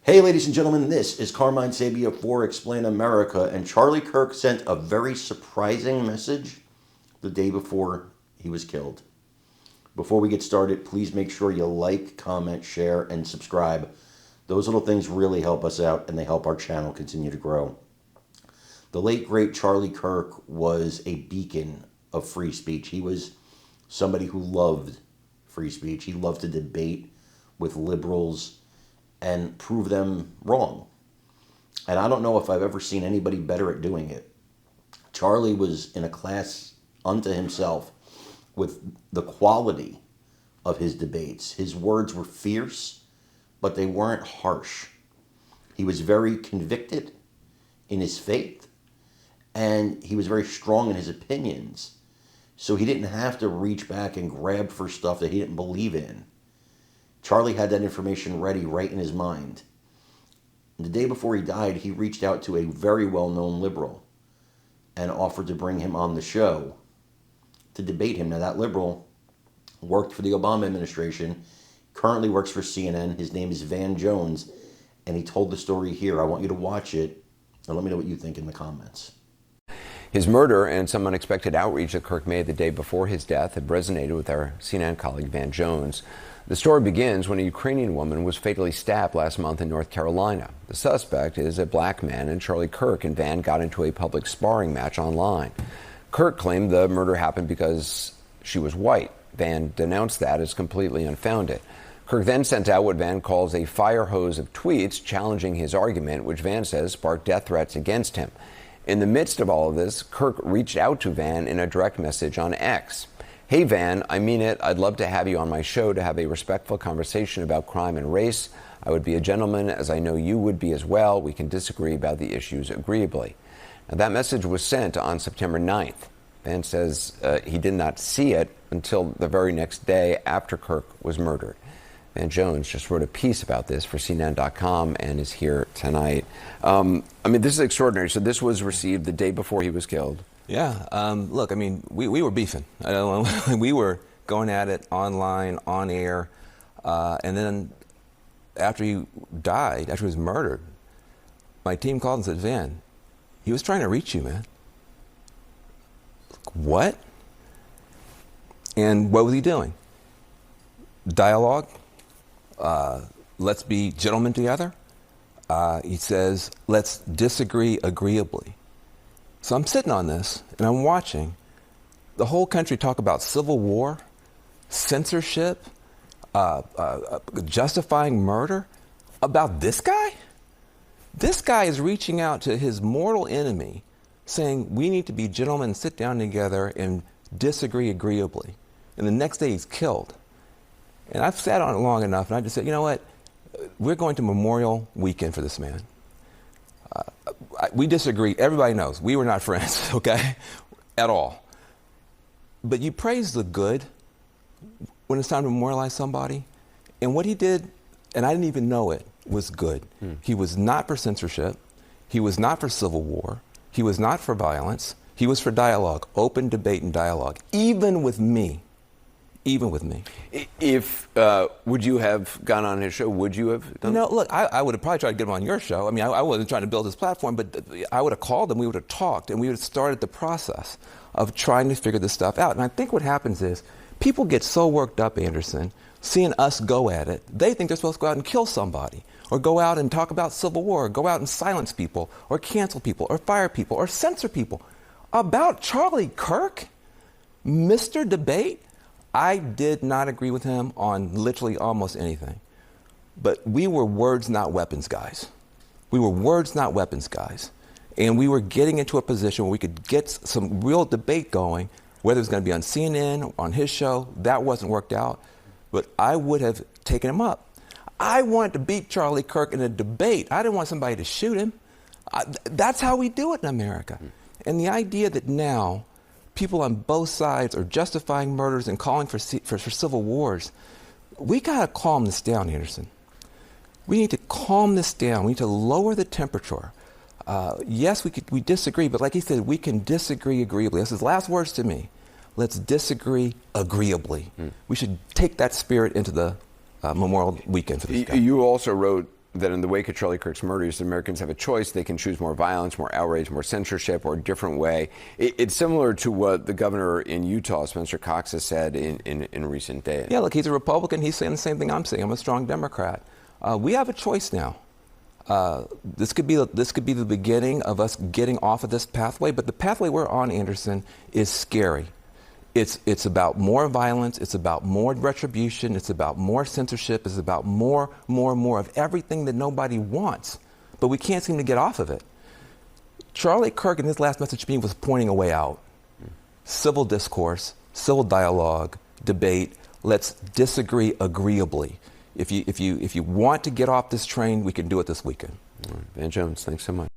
Hey, ladies and gentlemen, this is Carmine Sabia for Explain America, and Charlie Kirk sent a very surprising message the day before he was killed. Before we get started, please make sure you like, comment, share, and subscribe. Those little things really help us out, and they help our channel continue to grow. The late, great Charlie Kirk was a beacon of free speech. He was somebody who loved free speech. He loved to debate with liberals and prove them wrong. And I don't know if I've ever seen anybody better at doing it. Charlie was in a class unto himself with the quality of his debates. His words were fierce, but they weren't harsh. He was very convicted in his faith, and he was very strong in his opinions. So he didn't have to reach back and grab for stuff that he didn't believe in. Charlie had that information ready right in his mind. And the day before he died, he reached out to a very well-known liberal and offered to bring him on the show to debate him. Now, that liberal worked for the Obama administration, currently works for CNN. His name is Van Jones, and he told the story here. I want you to watch it, and let me know what you think in the comments. His murder and some unexpected outreach that Kirk made the day before his death had resonated with our CNN colleague Van Jones. The story begins when a Ukrainian woman was fatally stabbed last month in North Carolina. The suspect is a black man, and Charlie Kirk and Van got into a public sparring match online. Kirk claimed the murder happened because she was white. Van denounced that as completely unfounded. Kirk then sent out what Van calls a fire hose of tweets challenging his argument, which Van says sparked death threats against him. In the midst of all of this, Kirk reached out to Van in a direct message on X. Hey, Van, I mean it. I'd love to have you on my show to have a respectful conversation about crime and race. I would be a gentleman, as I know you would be as well. We can disagree about the issues agreeably. Now, that message was sent on September 9th. Van says he did not see it until the very next day after Kirk was murdered. Van Jones just wrote a piece about this for CNN.com and is here tonight. This is extraordinary. So this was received the day before he was killed. Yeah. Look, we were beefing. We were going at it online, on air. And then after he died, after he was murdered, my team called and said, Van, he was trying to reach you, man. What? And what was he doing? Dialogue. Let's be gentlemen together. He says, let's disagree agreeably. So I'm sitting on this, and I'm watching the whole country talk about civil war, censorship, justifying murder, about this guy? This guy is reaching out to his mortal enemy, saying we need to be gentlemen, sit down together, and disagree agreeably. And the next day he's killed. And I've sat on it long enough, and I just said, you know what? We're going to Memorial Weekend for this man. We disagree. Everybody knows we were not friends, okay, at all. But you praise the good when it's time to memorialize somebody. And what he did, and I didn't even know it, was good. He was not for censorship. He was not for civil war. He was not for violence. He was for dialogue, open debate and dialogue, even with me. Even with me. If, would you have gone on his show? Would you have done look, I would have probably tried to get him on your show. I wasn't trying to build his platform, but I would have called him, we would have talked, and we would have started the process of trying to figure this stuff out. And I think what happens is people get so worked up, Anderson, seeing us go at it, they think they're supposed to go out and kill somebody, or go out and talk about civil war, or go out and silence people, or cancel people, or fire people, or censor people. About Charlie Kirk, Mr. Debate, I did not agree with him on literally almost anything. But we were words, not weapons, guys. We were words, not weapons, guys. And we were getting into a position where we could get some real debate going, whether it was going to be on CNN or on his show. That wasn't worked out. But I would have taken him up. I wanted to beat Charlie Kirk in a debate. I didn't want somebody to shoot him. That's how we do it in America. And the idea that now people on both sides are justifying murders and calling for civil wars, we got to calm this down, Anderson. We need to calm this down. We need to lower the temperature. Yes, we disagree, but like he said, we can disagree agreeably. That's his last words to me. Let's disagree agreeably. We should take that spirit into the Memorial Weekend for this guy. You also wrote that in the wake of Charlie Kirk's murders, Americans have a choice. They can choose more violence, more outrage, more censorship, or a different way. It's similar to what the governor in Utah, Spencer Cox, has said in recent days. Yeah, look, he's a Republican. He's saying the same thing I'm saying. I'm a strong Democrat. We have a choice now. This could be the beginning of us getting off of this pathway, but the pathway we're on, Anderson, is scary. It's about more violence, it's about more retribution, it's about more censorship, it's about more of everything that nobody wants, but we can't seem to get off of it. Charlie Kirk in his last message to me was pointing a way out. Civil discourse, civil dialogue, debate, let's disagree agreeably. If you want to get off this train, we can do it this weekend. Van Jones, thanks so much.